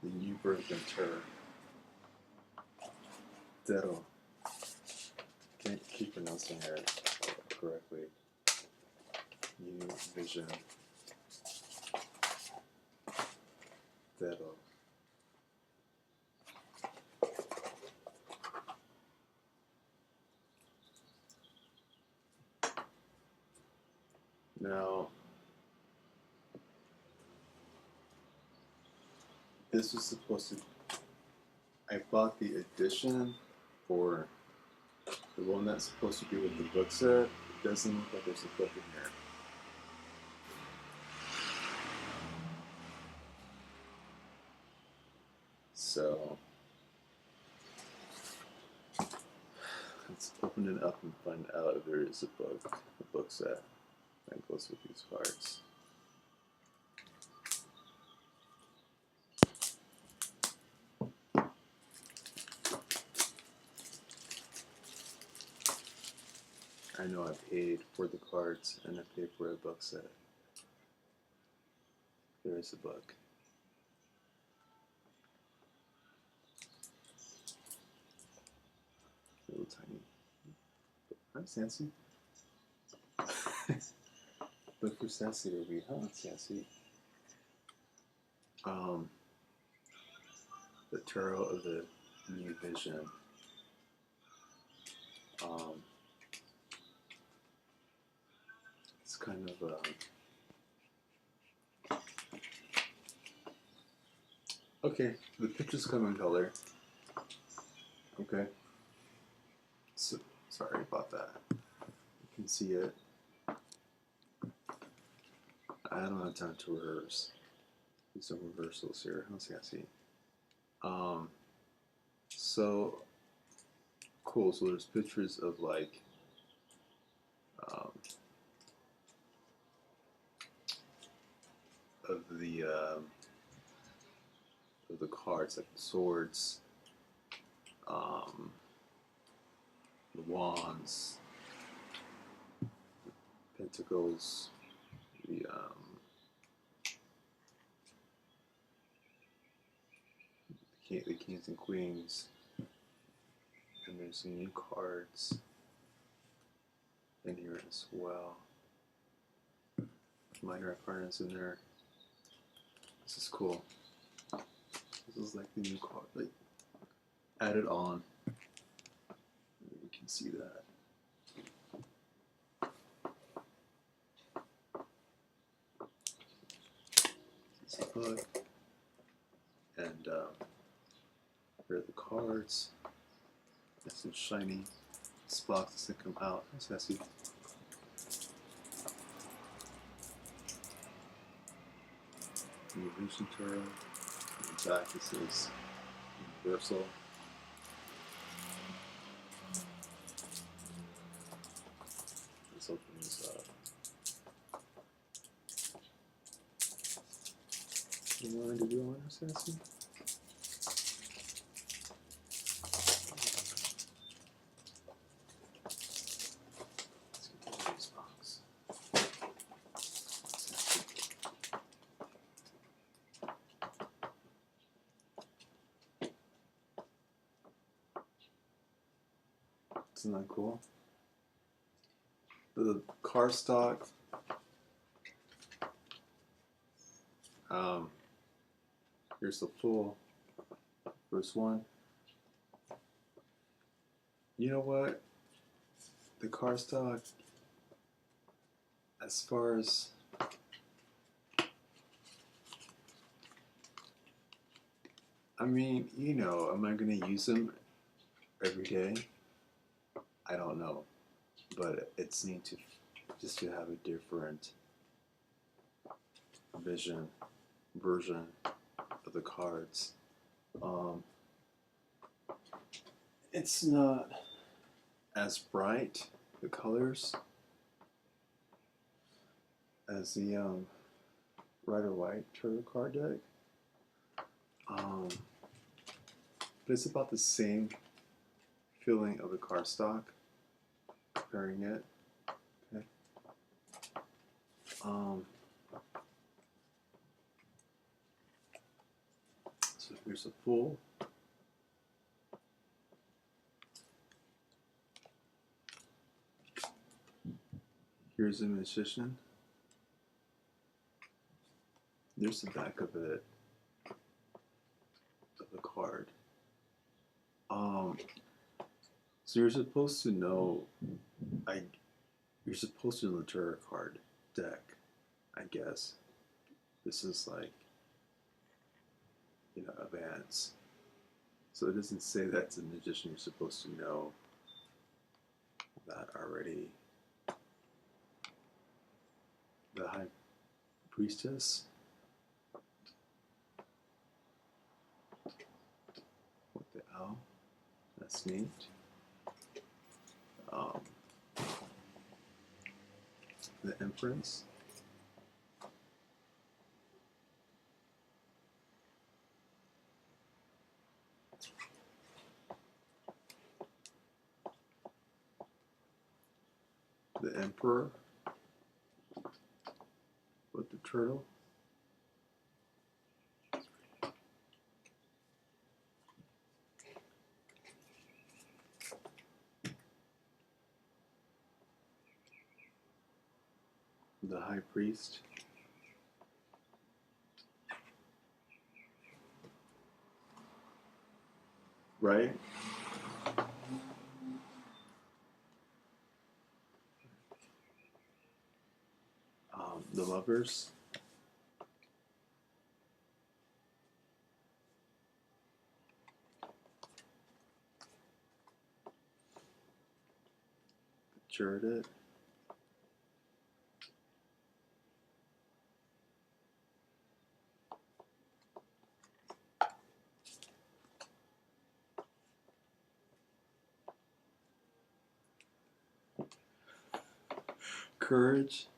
the new version Terror. Zero. Can't keep pronouncing it correctly. New vision. Zero. Now, this was supposed to. I bought the edition for the one that's supposed to be with the book set. It doesn't look like there's a book in here. So let's open it up and find out if there is a book set that goes with these cards. I know I paid for the cards and I paid for a book set. There is a book. A little tiny. Hi, Sassy. Look for Sassy to read, huh, Sassy? The Tarot of the New Vision. It's kind of okay, the pictures come in color. Okay. So, sorry about that. You can see it. I don't have time to rehearse. Do some reversals here. Let's see. So cool. So there's pictures of like of the cards, like the swords, the wands, the pentacles, the kings and queens, and there's some new cards in here as well. Minor arcanas in there. This is cool. This is like the new card, like added on. You can see that. This is a book, and here are the cards. Nice and shiny. This box doesn't come out. Nice, Sassy. New Vision Tarot. On the back it says Universal. Let's open this up. You want to do one, Sassy? Let's get rid of this box. Isn't that cool? The cardstock. Here's the full first one. You know what? The cardstock, as far as I mean, you know, am I going to use them every day? I don't know, but it's neat to just to have a different version of the cards. It's not as bright, the colors, as the Rider White Tarot card deck, but it's about the same feeling of the cardstock. Comparing it, okay. So Here's a fool. Here's a musician. There's the back of it, of the card. So you're supposed to know, you're supposed to know the tarot card deck, I guess. This is like, advanced. So it doesn't say that's a magician. You're supposed to know that already. The High Priestess. What the hell? That's neat. The Empress. The Emperor. With the turtle. The High Priest. Right? The Lovers. The Chariot. Courage.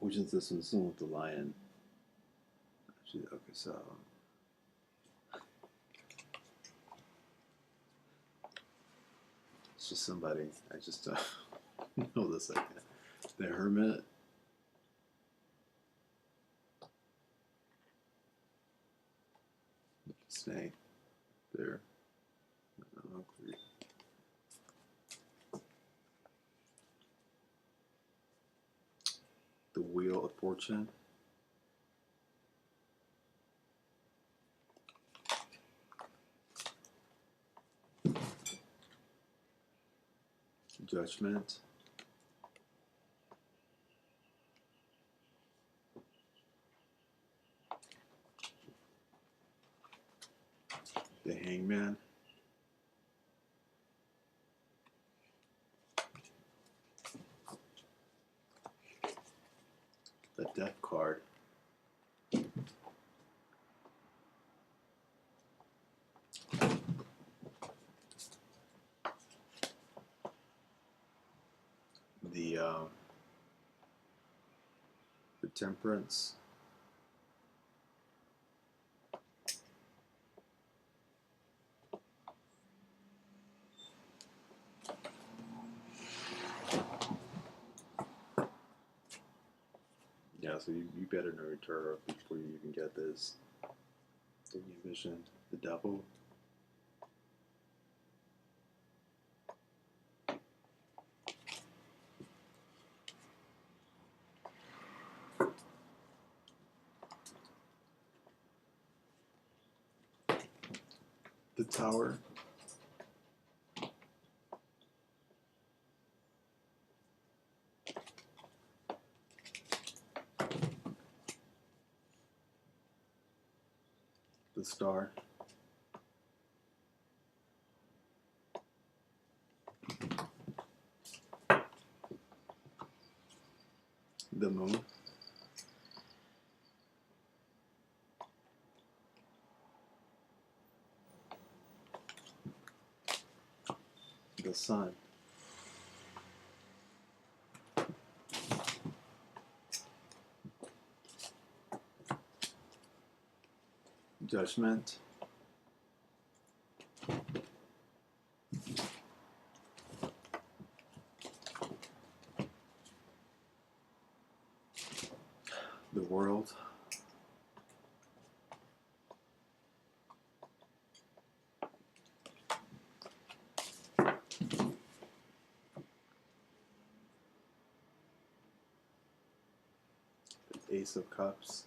Which is this one with the lion. Actually, okay, so it's just somebody. I just know this. The Hermit. Snake. There. The Wheel of Fortune. Judgment. The Hangman. The Death card. The Temperance. Yeah, so you better know your tarot before you even get this. The New Vision. The Devil. The Tower. The Star. The Moon. The Sun. Judgment. The World. Ace of Cups.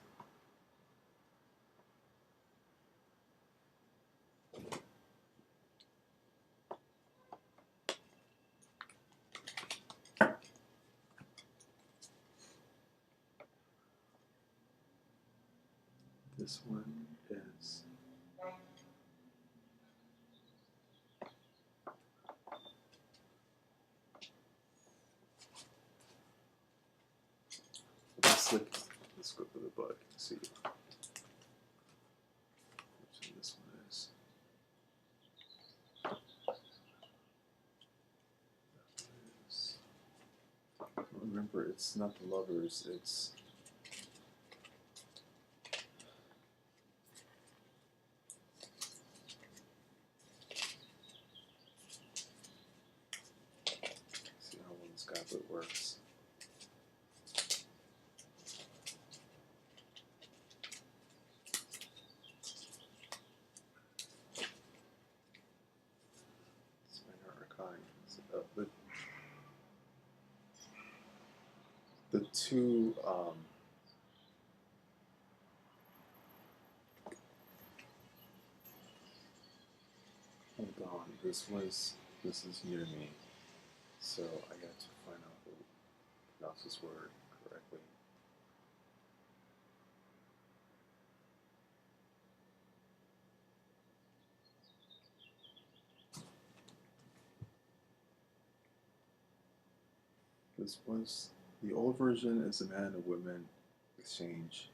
This one is let's go for the bug and see which one this one is. Remember, it's not the Lovers, it's see how well this goblet works. It's minor arcane. The two hold on, this is near me, so I got to find out who pronounce this word correctly. This was the old version is a man and woman exchange.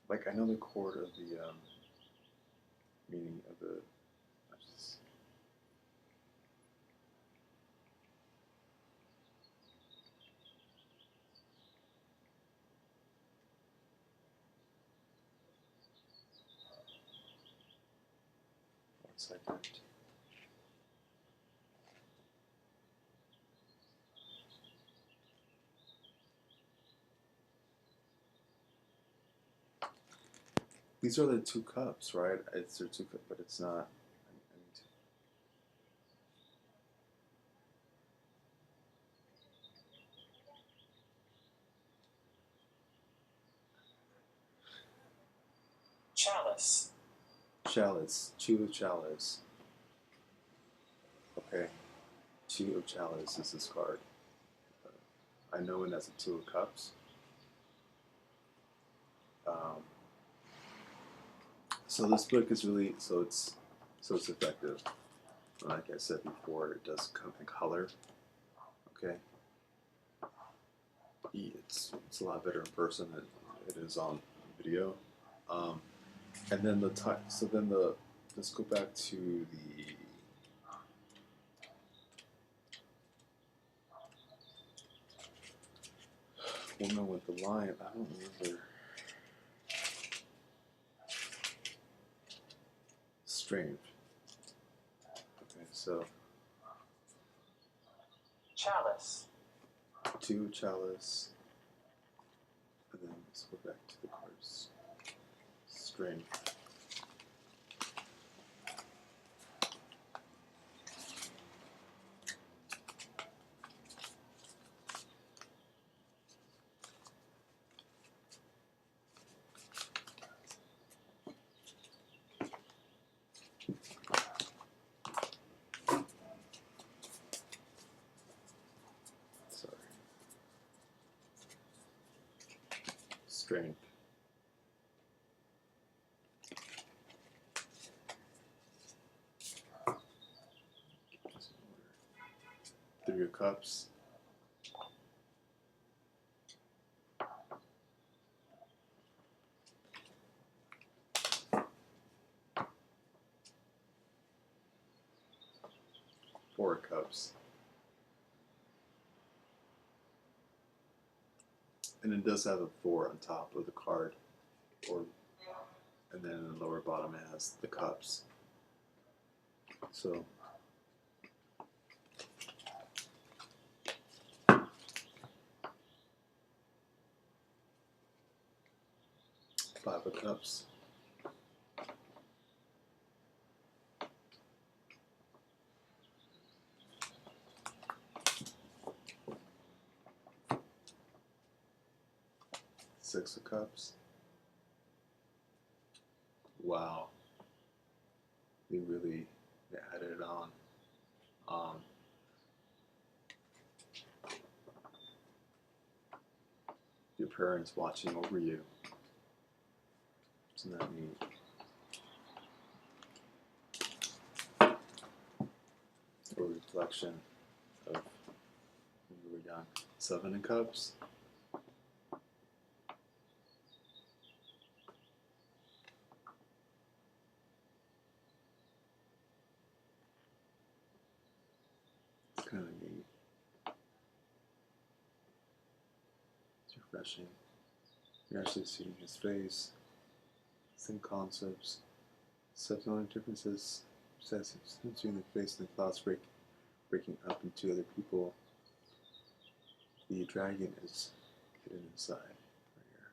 Like, I know the chord of the meaning of the. One second. These are the two cups, right? It's their two cups, but it's not. I need to. Chalice. Chalice. Two of chalice. Okay. Two of chalice is this card. I know it as a two of cups. So this book is really it's effective. Like I said before, it does come in color. Okay. It's a lot better in person than it is on video. And then let's go back to the woman with the lion. I don't remember. Strange. Okay, so Chalice. two chalice, and then let's go back to the cards. Strange. Strength. Three of Cups. Four of Cups. And it does have a 4 on top of the card, and then in the lower bottom it has the cups. So 5 of Cups. Six of Cups. Wow. They added it on. Your parents watching over you. Isn't that neat? A reflection of when you were young. 7 of Cups. It's kind of neat. It's refreshing. You're actually seeing his face. Same concepts. Except the only difference is says he's seeing the face and the clouds breaking up into other people. The dragon is hidden inside right here.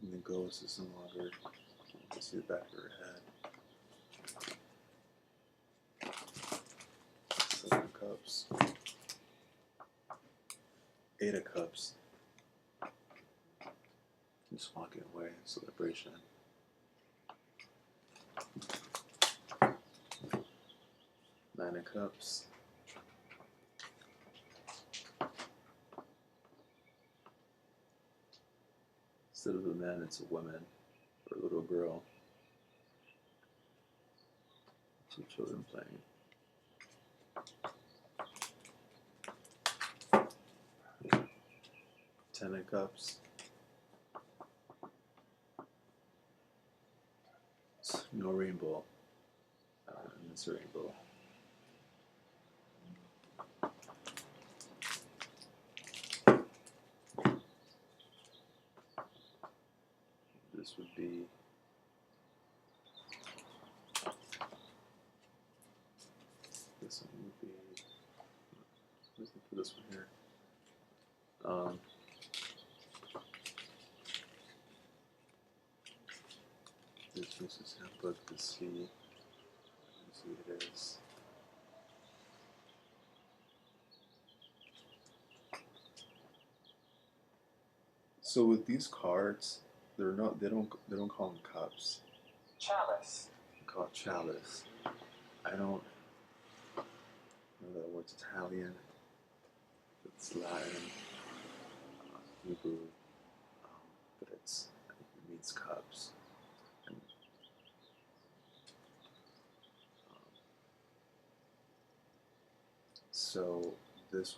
And the ghost is no longer, you can see the back of her head. 7 of Cups. 8 of Cups. Just walking away in celebration. 9 of Cups. Instead of a man, it's a woman or a little girl. 2 children playing. 10 of Cups. No rainbow. And it's a rainbow. This would be this one would be listen for this one here. This is handbook to see what it is. So with these cards, they don't call them cups. Chalice. They call it chalice. I don't know that word's Italian, it's Latin, Hebrew, but it means cups. And, so this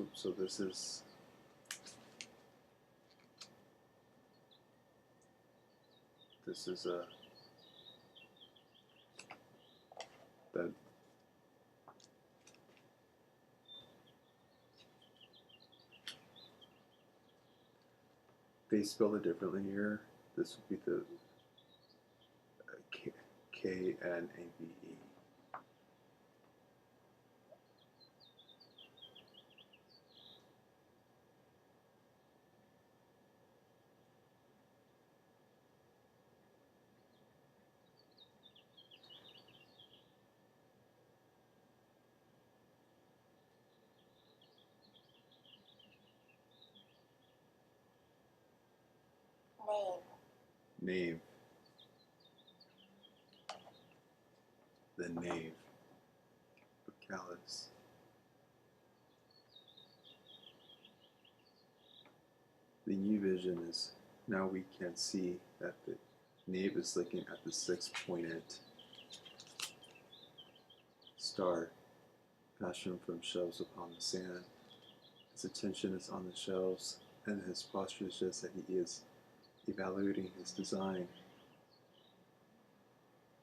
is a that they spell it differently here. This would be the K-N-A-V-E. Knave. The knave. Callous. The new vision is now we can see that the knave is looking at the 6-pointed star fashioned from shells upon the sand. His attention is on the shells, and his posture suggests that he is evaluating his design.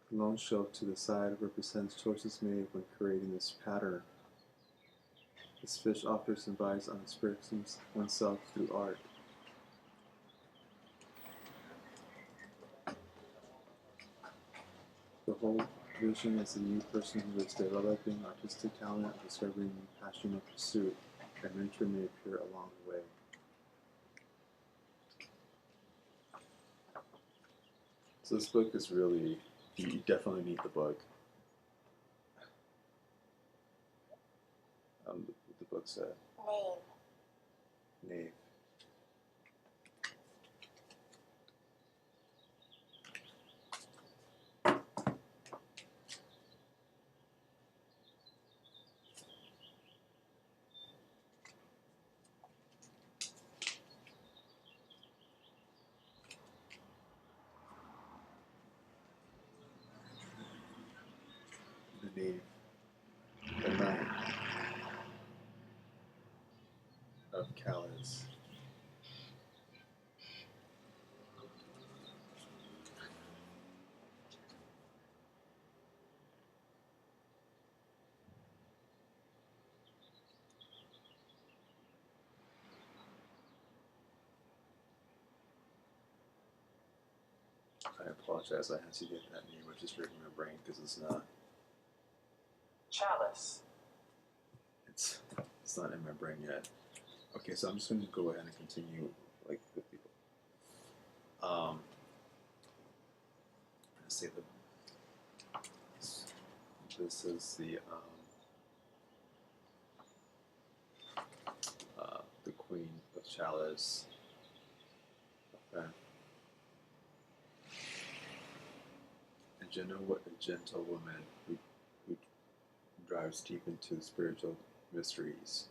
The long shelf to the side represents choices made when creating this pattern. This fish offers advice on expressing oneself through art. The whole vision is a new person who is developing artistic talent and discovering new passion and pursuit. A mentor may appear along the way. So this book is really, you definitely need the book. The book set. Name. The name. The night of Callus. I apologize, I had to get that name, which is written in my brain because it's not. Chalice. It's not in my brain yet. Okay, so I'm just going to go ahead and continue like with people. I'm going to say this is the Queen of Chalice. Okay. A gentle woman who drives deep into spiritual mysteries.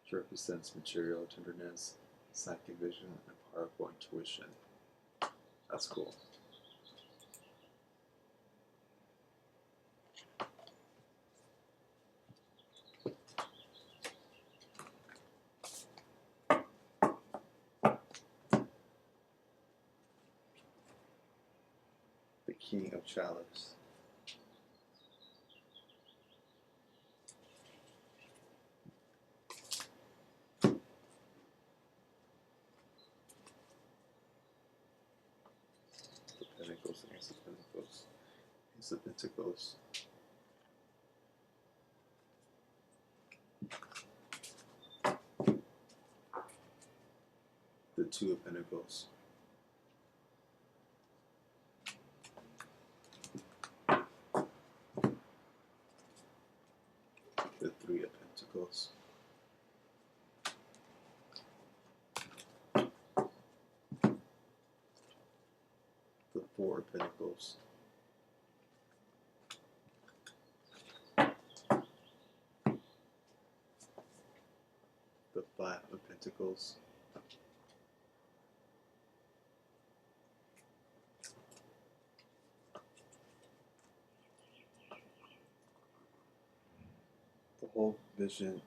She represents material tenderness, psychic vision, and powerful intuition. That's cool. The King of Chalice. The Pentacles, Ace of Pentacles. Ace of Pentacles. The Two of Pentacles. The Three of Pentacles. The Four of Pentacles. The Five of Pentacles. The whole vision.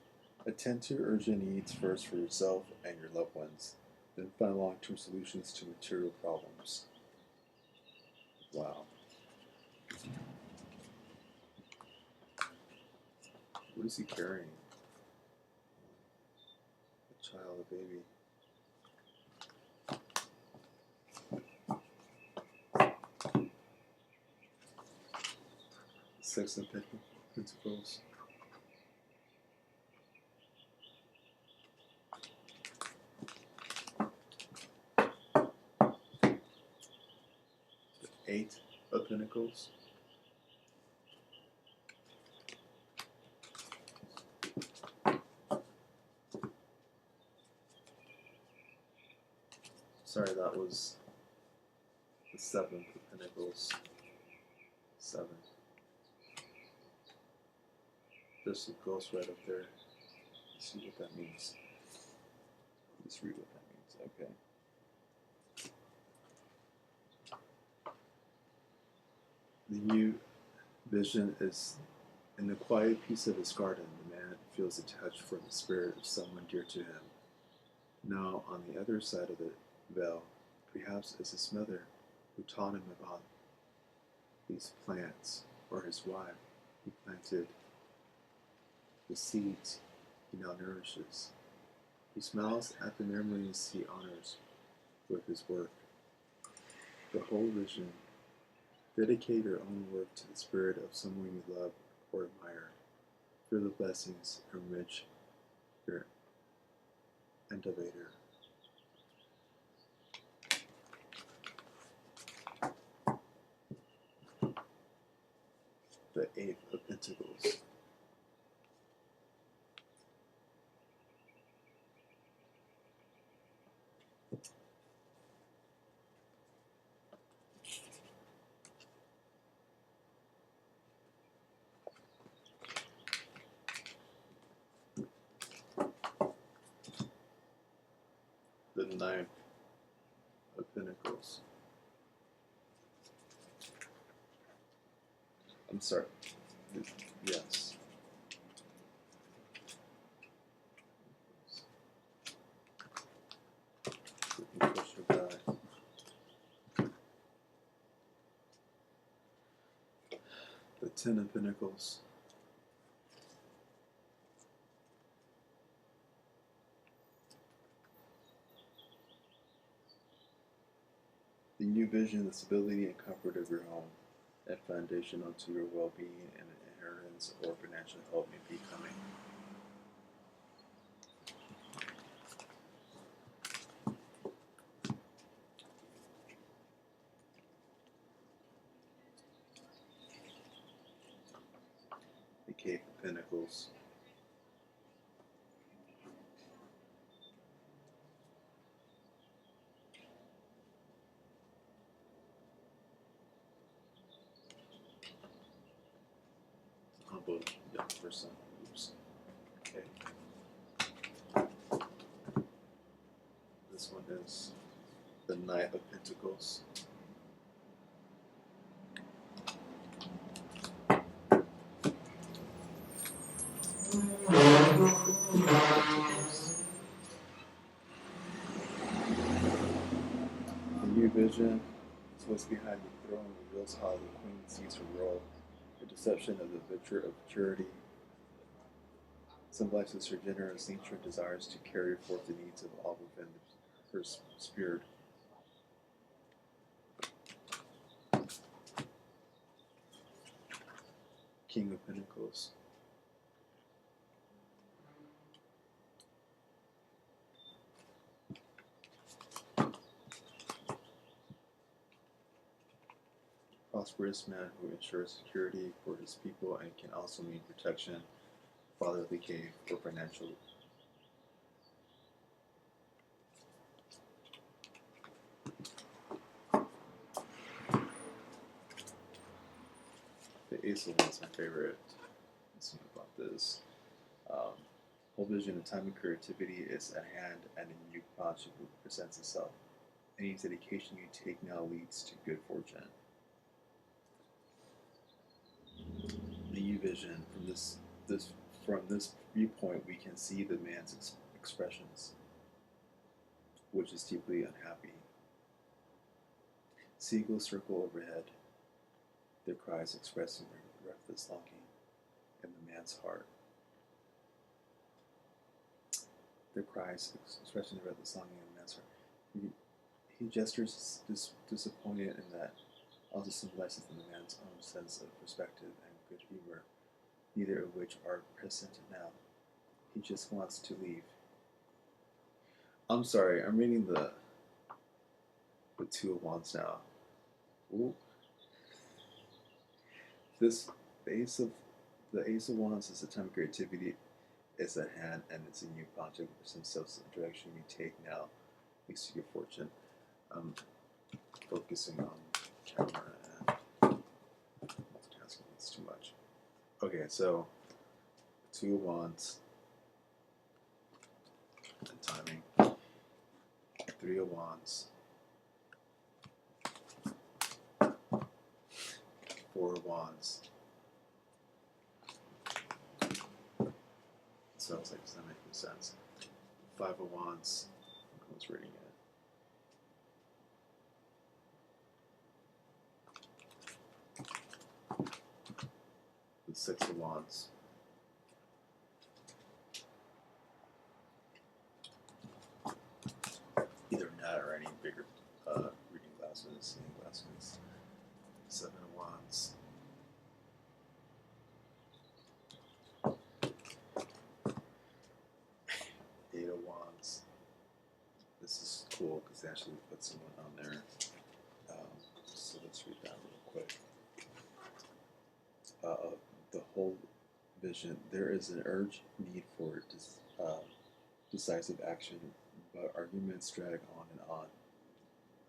Attend to urgent needs first for yourself and your loved ones, then find long-term solutions to material problems. Wow. What is he carrying? A child, a baby. Six of Pentacles. Eight of Pentacles. Sorry, that was the Seventh of Pentacles. Seven. There's a ghost right up there. Let's see what that means. Let's read what that means. Okay. The new vision is in the quiet peace of his garden. The man feels a touch from the spirit of someone dear to him. Now, on the other side of the veil, perhaps is his mother who taught him about these plants, or his wife who planted the seeds he now nourishes. He smiles at the memories he honors with his work. The whole vision. Dedicate your own work to the spirit of someone you love or admire. Feel the blessings enrich your elevator. the Eight of Pentacles. The Nine of Pentacles. I'm sorry. Yes. The Ten of Pentacles. The new vision, the stability and comfort of your home, and foundational to your well-being and inheritance or financial help may be coming. The Cape of Pentacles. Humble young person. Oops. Okay. This one is the Knight of Pentacles. The new vision is what's behind the throne, reveals how the queen sees her role. The deception of the virtue of purity symbolizes her generous nature and desires to carry forth the needs of all within her spirit. King of Pentacles. Prosperous man who ensures security for his people and can also mean protection, fatherly care, or financial. The Ace of Wands is my favorite. Let's see about this. Whole vision of time and creativity is at hand, and a new project presents itself. Any dedication you take now leads to good fortune. The new vision from this viewpoint, we can see the man's expressions, which is deeply unhappy. Seagulls circle overhead, their cries expressing their breathless longing in the man's heart. Their cries expressing their breathless longing in the man's heart. He gestures disappointed, and that also symbolizes the man's own sense of perspective and good humor, neither of which are present now. He just wants to leave. I'm sorry, I'm reading the Two of Wands now. Ooh. The Ace of Wands is a time of creativity is at hand, and it's a new project for themselves. The direction you take now leads to good fortune. Focusing on camera and multitasking, it's too much. Okay, so Two of Wands and timing. Three of Wands. Four of Wands. Sounds like it's not making sense. Five of Wands. I was reading it. The Six of Wands. Either that or any bigger reading glasses, seeing glasses. Seven of Wands. Eight of Wands. This is cool because they actually put someone on there. So let's read that real quick. the whole vision, there is an urgent need for decisive action, but arguments drag on and on.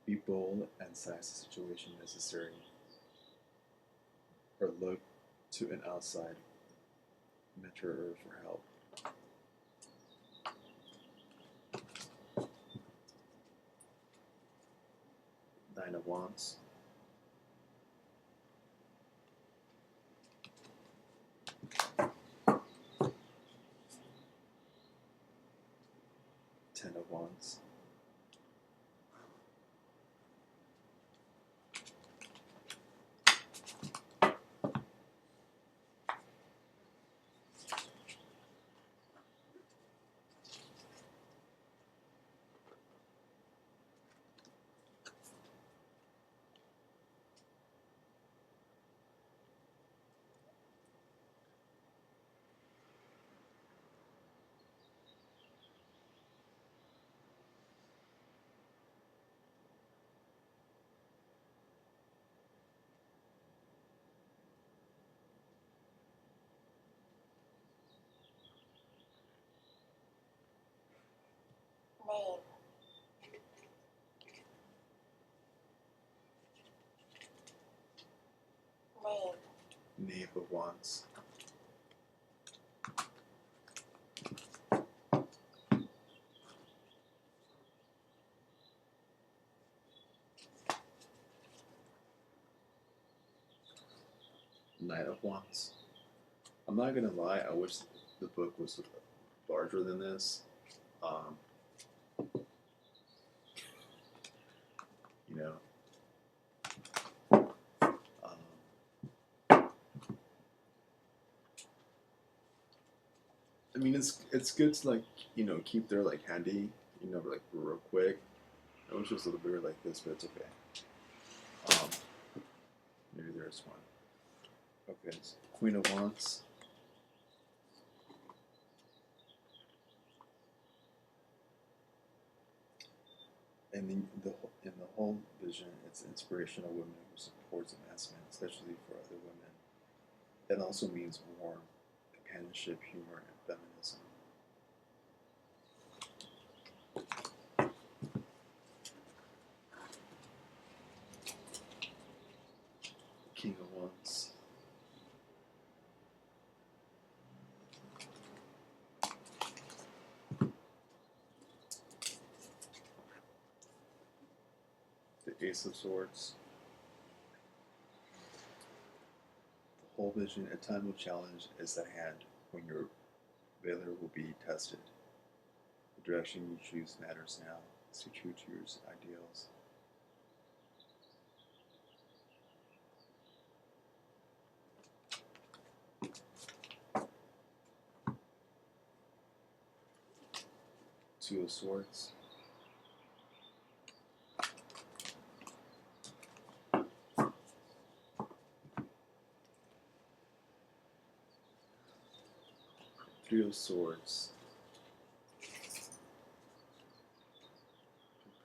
Be bold and size the situation necessary, or look to an outside mentor for help. Nine of Wands. Ten of Wands. Name. Name. Knave of Wands. Knight of Wands. I'm not gonna lie, I wish the book was larger than this. Um, you know, I mean, it's good to like keep there like handy, like real quick. I wish it was a little bigger like this, but it's okay. Maybe there's one. Okay, so Queen of Wands. And in the whole vision, it's an inspirational woman who supports a mass man, especially for other women. It also means warmth, companionship, humor, and feminism. King of Wands. The Ace of Swords. The whole vision, a time of challenge is at hand when your valor will be tested. The direction you choose matters now. Stay true to your ideals. Two of Swords. Three of Swords.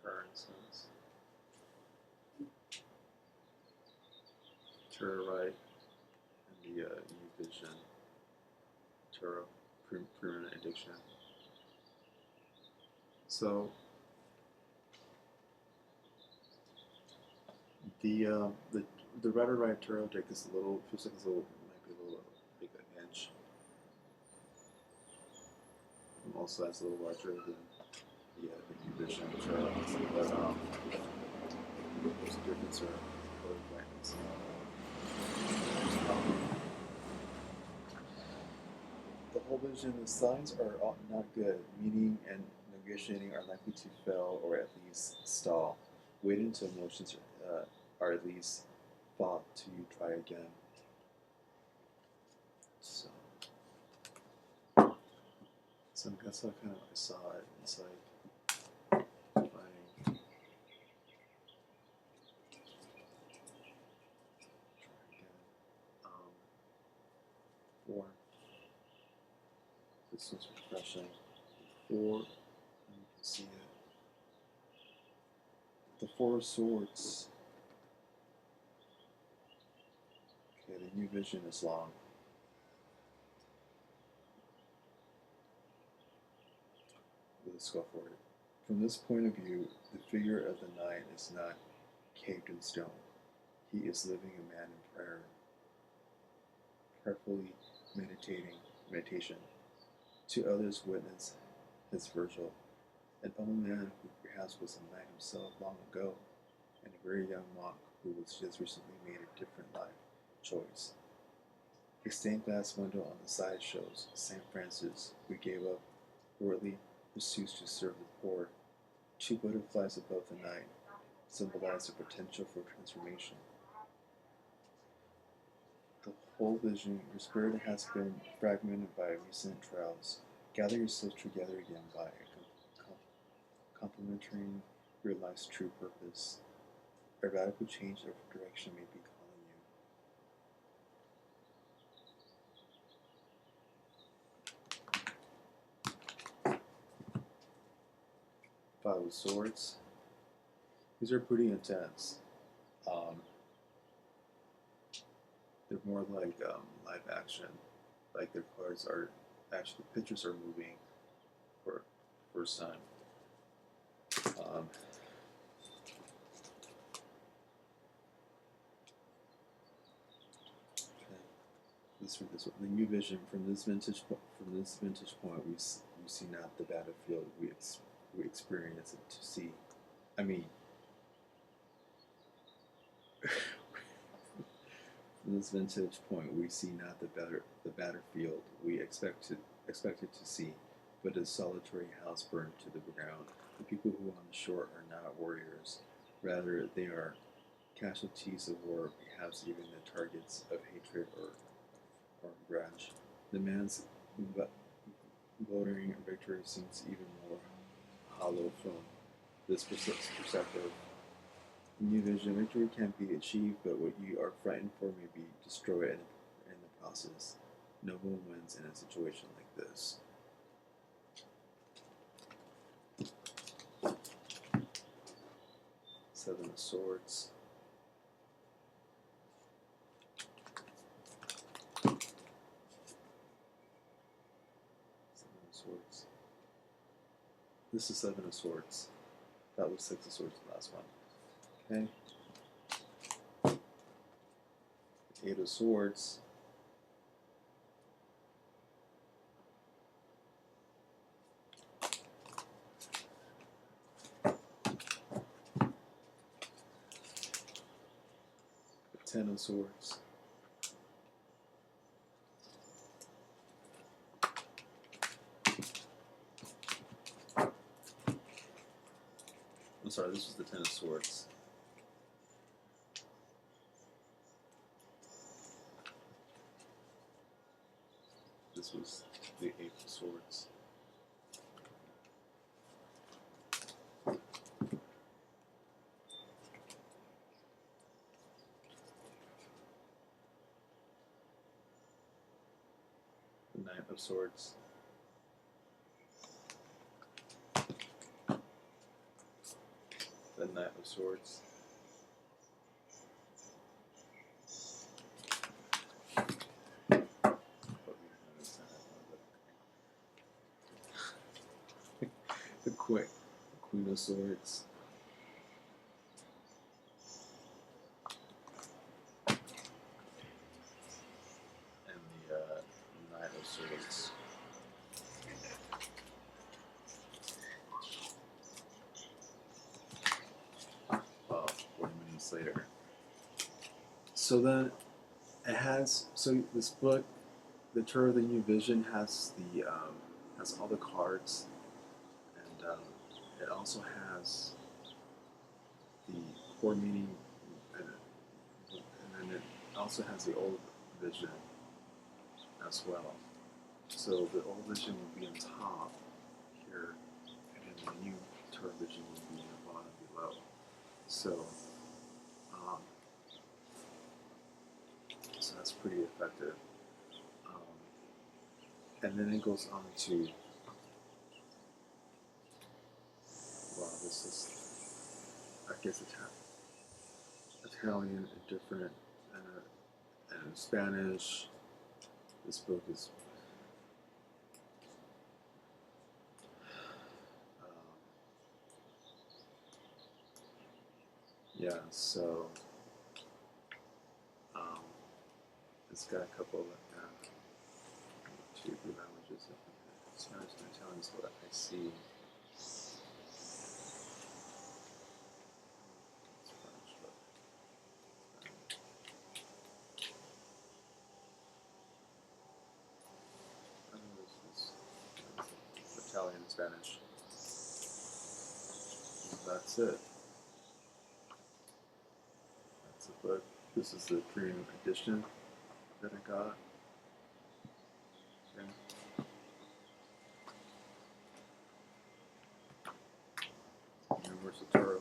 Concurrences. Tarot right and the new vision. Tarot permanent addiction. So the Rider Right Tarot deck is a little feels like it's might be a little like a hinge. Also that's a little larger than the new vision tarot, but there's a difference or brightness. The whole vision, the signs are not good. Meaning and negotiating are likely to fail or at least stall. Wait until emotions are at least fought to try again. So that's how kind of I saw it. It's like finding. Four. This one's refreshing. Four, and you can see it. The Four of Swords. Okay, then new vision is long. Let's go for it. From this point of view, the figure of the knight is not caved in stone. He is living a man in prayer, prayerfully meditation. Two others witness his Virgil, an old man who perhaps was a knight himself long ago, and a very young monk who was just recently made a different life choice. A stained glass window on the side shows St. Francis, who gave up worldly pursuits to serve the poor. Two butterflies above the knight symbolize the potential for transformation. The whole vision, your spirit has been fragmented by recent trials. Gather yourself together again by complementing your life's true purpose. A radical change of direction may be calling you. Five of Swords. These are pretty intense. They're more like live action. Like their cards are actually, the pictures are moving for the first time. Let's read this one. The new vision from this vintage point, we see not the battlefield we experience it to see. I mean, from this vintage point, we see not the battlefield we expected to see, but a solitary house burned to the ground. The people who on the shore are not warriors, rather they are casualties of war, perhaps even the targets of hatred or grudge. The man's gloating victory seems even more hollow from this perspective. New vision, victory can be achieved, but what you are frightened for may be destroyed in the process. No one wins in a situation like this. Seven of Swords. Swords. This is Seven of Swords. That was Six of Swords, the last one. Okay. Eight of Swords. Ten of Swords. I'm sorry, this was the Ten of Swords. This was the Eight of Swords. The Knight of Swords. The Knight of Swords. The Queen of Swords. And the Knight of Swords. Well, 40 minutes later. So then it has, so this book, The Tour of the New Vision, has the has all the cards, and it also has the core meaning, and then it also has the old vision as well. So the old vision will be on top here, and then the new tour vision will be in the bottom below. So so that's pretty effective. And then it goes on to, wow, this is, I guess, Italian, and different, and in Spanish. This book is yeah, so it's got a couple of two languages. Spanish and Italian is what I see. Spanish, but I know this is Italian and Spanish. That's it. That's the book. This is the premium edition that I got. Okay. Universal Toro.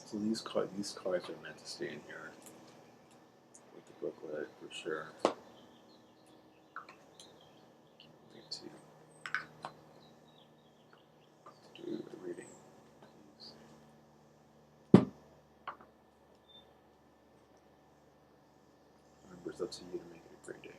So these cards are meant to stay in here with the booklet for sure. Can't wait to do a reading. Remember, it's up to you to make it a great day.